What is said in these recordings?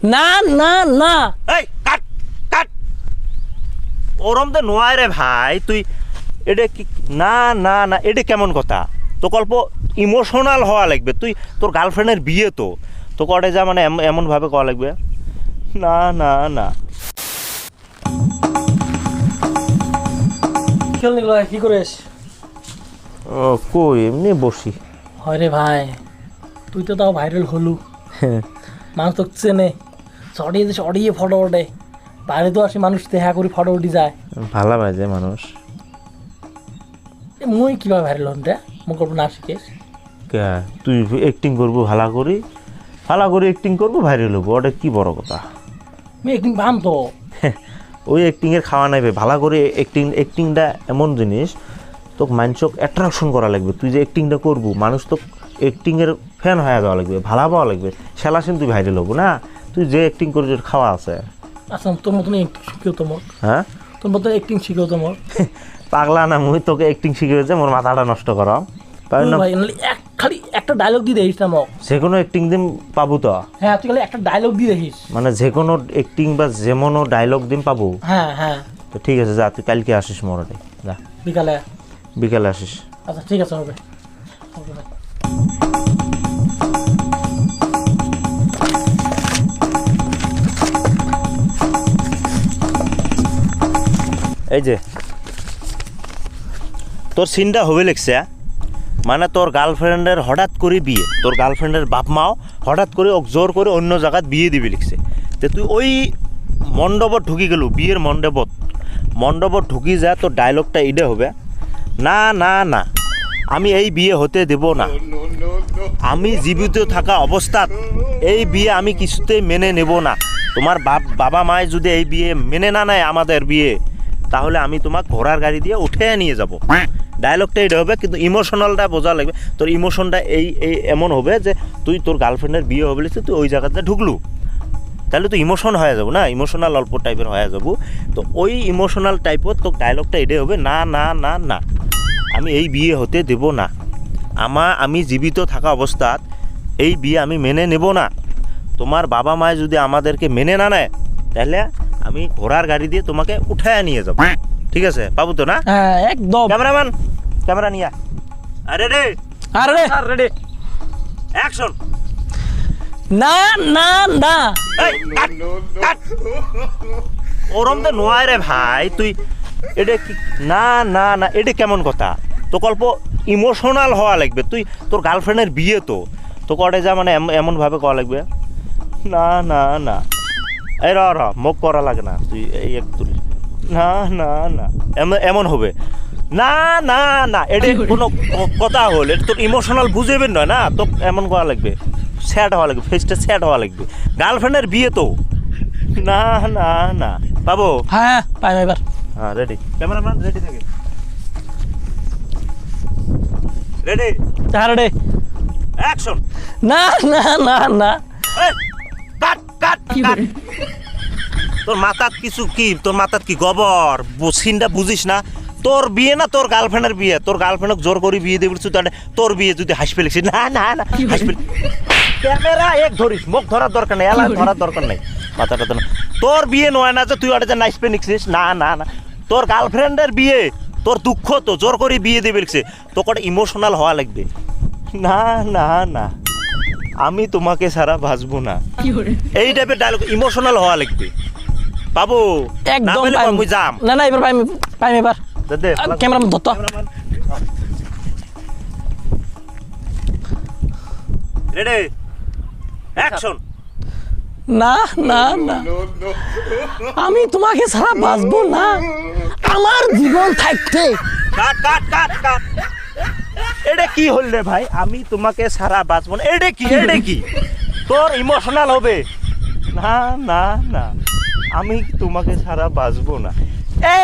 না না না এই কাট কাট ওরম তো নয় রে ভাই তুই এটা কি না না না এটা কেমন কথা তো অল্প ইমোশনাল হওয়া লাগবে তুই তোর গার্লফ্রেন্ডের বিয়ে তো তো কটে যা মানে এমনভাবে কওয়া লাগবে না না না কি করিস? ও কই এমনি বসি হয় রে ভাই, তুই তো তাও ভাইরাল হলু, মানুষ তো চেনে, চড়িয়ে ফটো ওঠে, বাইরে তো আসি মানুষ দেখা করি ফটো উঠি যায়, ভালো বাজে মানুষ। মুই কিভাবে ভাইরাল হন রে? মুখ করবো না শিখিস? তুই অ্যাক্টিং করবো ভালো করে অ্যাক্টিং করবো ভাইরাল হবো, ওটা কি বড় কথা? আমি একদিন ভাম তো ওই অ্যাক্টিংয়ের খাওয়া নাইবে, ভালো করে অ্যাক্টিংটা এমন জিনিস তোকে মানুষক অ্যাট্রাকশন করা লাগবে। তুই যে অ্যাক্টিংটা করবো মানুষ তো অ্যাক্টিংয়ের ফ্যান হয়ে যাওয়া লাগবে, ভালো পাওয়া লাগবে, সেলাসেন তুই ভাইরাল হবো না। তুই যে অ্যাক্টিং করিস খাওয়া আছে। আচ্ছা তোর মতন অ্যাক্টিং শিখেও তো মোর, হ্যাঁ তোর মতন অ্যাক্টিং শিখেও তো মোর। পাগলা না মুই তোকে অ্যাক্টিং শিখিয়েছে মোর মাথাটা নষ্ট করা পারি না ভাই, খালি একটা ডায়লগ দিয়ে দেখিস না মক। যে কোনো অ্যাক্টিং দিন পাবো তো? হ্যাঁ তুই খালি একটা ডায়লগ দিয়ে দেখিস, মানে যে কোনো অ্যাক্টিং বা যেমনও ডায়লগ দিন পাবো? হ্যাঁ হ্যাঁ। তো ঠিক আছে যা, তুই কালকে আসিস মোরটে, যা বিকালে আসিস। আচ্ছা ঠিক আছে, হবে। এই যে তোর সিনটা হবে লিখছে, মানে তোর গার্লফ্রেন্ডের হঠাৎ করে বিয়ে, তোর গার্লফ্রেন্ডের বাপ মাও হঠাৎ করে জোর করে অন্য জায়গায় বিয়ে দিবি লিখছে। তো তুই ওই মণ্ডপত ঢুকি গেলু, বিয়ের মণ্ডপত ঢুকি যা, তোর ডায়লগটা এইটা হবে, না না না আমি এই বিয়ে হতে দেব না, আমি জীবিত থাকা অবস্থাত এই বিয়ে আমি কিছুতেই মেনে নেব না। তোমার বাবা মায় যদি এই বিয়ে মেনে না নেয় আমাদের বিয়ে, তাহলে আমি তোমাকে ঘোড়ার গাড়ি দিয়ে উঠে নিয়ে যাব। ডায়লগটা এটা হবে, কিন্তু ইমোশনালটা বোঝা লাগবে। তোর ইমোশনটা এই এমন হবে যে তুই তোর গার্লফ্রেন্ডের বিয়ে হবে তুই ওই জায়গাতে ঢুকলু, তাহলে তো ইমোশন হয়ে যাবো না, ইমোশনাল অল্প টাইপের হয়ে যাবো। তো ওই ইমোশনাল টাইপের তো ডায়লগটা এটাই হবে, না না না না আমি এই বিয়ে হতে দেব না, আমি জীবিত থাকা অবস্থাত এই বিয়ে আমি মেনে নেব না। তোমার বাবা মায় যদি আমাদেরকে মেনে না নেয়, তাহলে আমি ঘোড়ার গাড়ি দিয়ে তোমাকে উঠায় নিয়ে যাব। ঠিক আছে পাবো তো না? হ্যাঁ একদম। ক্যামেরাম্যান ক্যামেরা নিয়ে আরে রে আরে রেডি অ্যাকশন। না না না ওরম তো নয় রে ভাই তুই এটা কি না না না এটা কেমন কথা? তো অল্প ইমোশনাল হওয়া লাগবে, তুই তোর গার্লফ্রেন্ডের বিয়ে তো কটে যা মানে এমনভাবে কওয়া লাগবে, না না না এই র মুখ করা লাগে না, তুই এই এক তুলিস, না না না এমন হবে, না না না এটা কোনো কথা হল, এটা তোর ইমোশনাল বুঝেবেন নয় না, তো এমন করা লাগবে, স্যাড হওয়া লাগবে, ফেসটা স্যাড হওয়া লাগবে, গার্লফ্রেন্ডের বিয়ে তো, না না না পাবো? হ্যাঁ পাই এবার। হ্যাঁ রেডি, ক্যামেরাম্যান রেডি থাকে, রেডি রেডি অ্যাকশন। না না না না কাট কাট কাট। তোর মাথাত কিছু কি, তোর মাথাত কি গোবর? সিনটা বুঝিস না? তোর বিয়ে না তোর গার্লফ্রেন্ডের বিয়ে, তোর গার্লফ্রেন্ডকে জোর করে বিয়ে দিয়ে বলছিস, তোর বিয়ে যদি হাসপে লিখছিস, না না না হাসপে, ক্যামেরা এক ধরিস, মুখ ধরার দরকার নেই, এলা ধরার দরকার নেই, মাথাটা তো না। তোর বিয়ে নয় না যে তুই ওটা যে নাইসপে লিখছিস, না না না তোর গার্লফ্রেন্ডের বিয়ে, তোর দুঃখ তো জোর করে বিয়ে দিয়ে লিখছে, তোকে ওটা ইমোশনাল হওয়া লাগবে, না না না আমি তোমাকে ছাড়া বাঁচবো না, এই টাইপের ডায়লগ ইমোশনাল হওয়া লাগবে। পাবো একদম আমি যাম, না না এবার পাই এবার। ক্যামেরা ধরতো, রেডি অ্যাকশন। না না না আমি তোমাকে ছাড়া বাঁচবো না, আমার জীবন থাকতে। কাট কাট কাট কাট। এটা কি হল রে ভাই, আমি তোমাকে ছাড়া বাঁচবো না, এটা কি তোর ইমোশনাল হবে, না না না আমি তোমাকে ছাড়া বাঁচবো না,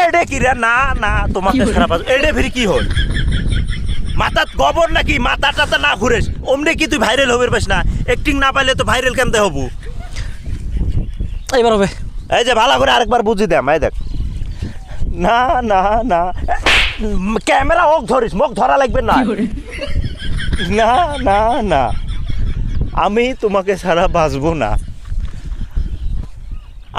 এটা কি রে, না না তোমাকে ছাড়া বাঁচবো, এটা ফির কি হল? মাথাত গোবর নাকি, মাথাটা না ঘুরেস অমনি কি তুই ভাইরাল হবের পাস না? অ্যাক্টিং না পাইলে তো ভাইরাল কেমতে হবো? এবার হবে, এই যে ভালো করে আরেকবার বুঝি দে, মাই দেখ, না না না ক্যামেরা ওক ধরিস, মুখ ধরা লাগবে না, না না না আমি তোমাকে ছাড়া বাঁচবো না,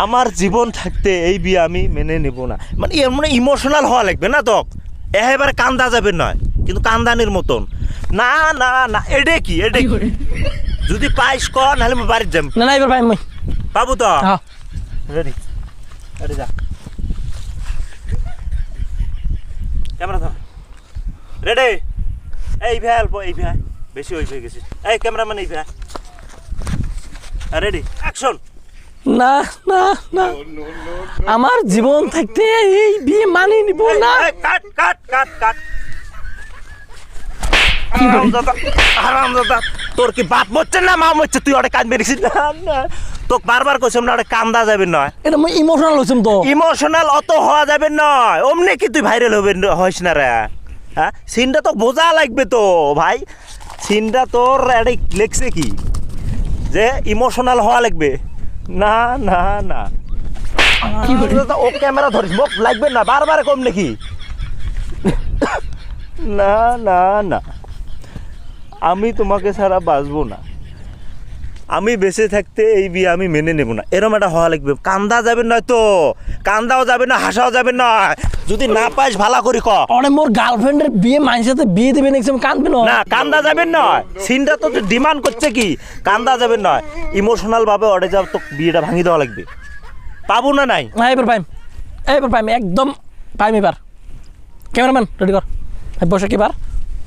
আমার জীবন থাকতে এই বিয়ে আমি মেনে নেব না। মানে এর মানে ইমোশনাল হওয়া লাগবে না তো, এবারে কান্দা যাবে নয়, কিন্তু কান্দানির মতন না না না। এটা কি যদি পাইস ক, নাহলে আমি বাড়ির যাম। না না এবার ভাই মই পাবো তো? হ্যাঁ রেডি রেডি যা, ক্যামেরা ধর, রেডি। এই ভাই অল্প, এই ভাই বেশি ওই হয়ে গেছিস। এই ক্যামেরাম্যান এই ভাই, রেডি অ্যাকশন। না না না আমার জীবন থাকতে এই বিয়ে মানিয়ে নিব না। কাট কাট কাট কাট। হারামজাদা, তোর কি বাপ মরছে না মা মরছে? তুই ওটা কান বেরিয়েছিস না? তোকে বারবার কইছিলাম না ওটা কান্দা যাবে নয়। এটা মই ইমোশনাল হইছম তো। ইমোশনাল অত হওয়া যাবে নয়, অমনি কি তুই ভাইরাল হবে হইস না রে? হ্যাঁ, সিনটা তো বোঝা লাগবে তো ভাই। সিনটা তোর এটা লেখছে কি যে ইমোশনাল হওয়া লাগবে? না না না, ও ক্যামেরা ধরিস, মুখ লাগবে না বারবার কম নাকি? না না না, আমি তোমাকে ছাড়া বাঁচবো না। আমি বেঁচে থাকতে এই বিয়ে আমি মেনে নেব না। এরম একটা হওয়া লাগবে, কান্দা যাবে নয় তো, কান্দাও যাবে না, হাসাও যাবে না। যদি না পাইস ভালো করি ক। অরে মোর গার্লফ্রেন্ডের বিয়ে মাইনের সাথে বিয়ে দেবে নাকি আমি কাঁদবে না। না কান্দা যাবে নয়, সিনটা তো ডিমান্ড করছে কি কান্দা যাবে নয়। ইমোশনাল ভাবে অর্ডে যাও, তো বিয়েটা ভাঙি দেওয়া লাগবে। পাবো না নাই? হ্যাঁ এবার পাইম, এবার পাইম, একদম পাইম এবার। ক্যামেরাম্যান রেডি কর, বসে কি বার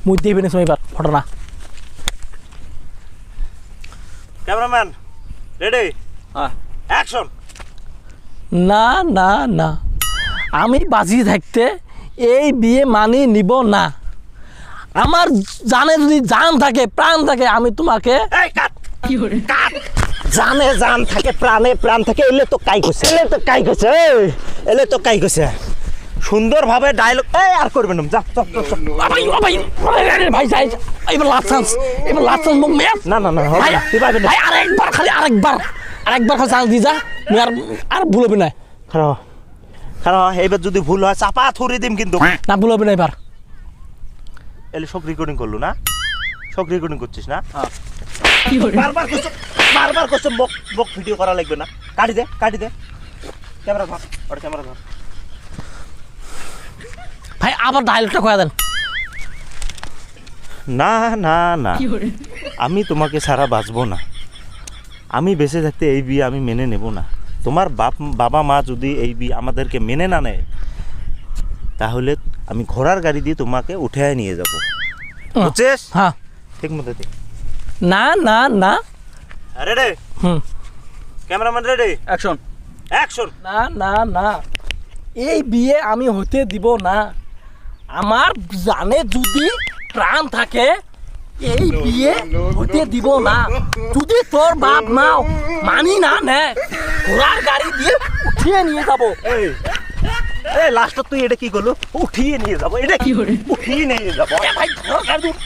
মুই দিবি নাকি এবার ফটো না। Cameraman ready, action. না না না আমি বাজি থাকতে এই বিয়ে মানিয়ে নিব না। আমার জানে যদি জান থাকে প্রাণ থাকে আমি তোমাকে এই কাট কাট। জানে জান থাকে প্রাণে প্রাণ থাকে, এলে তো কাই কইছে, এলে তো কাই কইছে, এলে তো কাই কইছে। সুন্দরভাবে ডায়লগ এই আর করবেন না, যা চপ চপ। ভাই ভাই ভাই যাই এবার লাস্ট চান্স, এবার লাস্ট চান্স মুখ মেয়ে। না না না, ভাই তুই পারবি না। ভাই আরেকবার খালি আরেকবার খালি চান্স দি যা, মুই আর ভুল হবে না। খারাপ খারাপ, এইবার যদি ভুল হয় চাপা থুরি দিম কিন্তু। না ভুল হবে না এবার। এলে সব রেকর্ডিং করলো না? সব রেকর্ডিং করছিস না? বারবার করছো বক বক, ভিডিও করা লাগবে না। কাটি দে কাটি দে, ক্যামেরা ধর, ওটা ক্যামেরা ধর। ভাই আবার ডায়লগটা কয়া দেন। না না না, আমি তোমাকে ছাড়া বাঁচবো না। আমি বেঁচে থাকতে এই বিয়ে আমি মেনে নেব না। তোমার বাবা মা যদি এই বিয়ে আমাদেরকে মেনে না নেয়, তাহলে আমি ঘোড়ার গাড়ি দিয়ে তোমাকে উঠে নিয়ে যাব, বুঝছিস? হ্যাঁ ঠিক মতো দে। না না না রেডি, হুম ক্যামেরাম্যান রেডি, অ্যাকশন। অ্যাকশন। না না না এই বিয়ে আমি হতে দিব না। আমার জানে যদি প্রাণ থাকে এই বিয়ে হতে দিব না। যদি তোর বাপ মাও মানি না নে, ঘোড়ার গাড়ি দিয়ে উঠিয়ে নিয়ে যাবো। এই এই লাস্টত তুই এটা কি করলো? উঠিয়ে নিয়ে যাবো, এটা কি উঠিয়ে নিয়ে যাবো। ভাই ঘোড়ার গাড়ি দিয়ে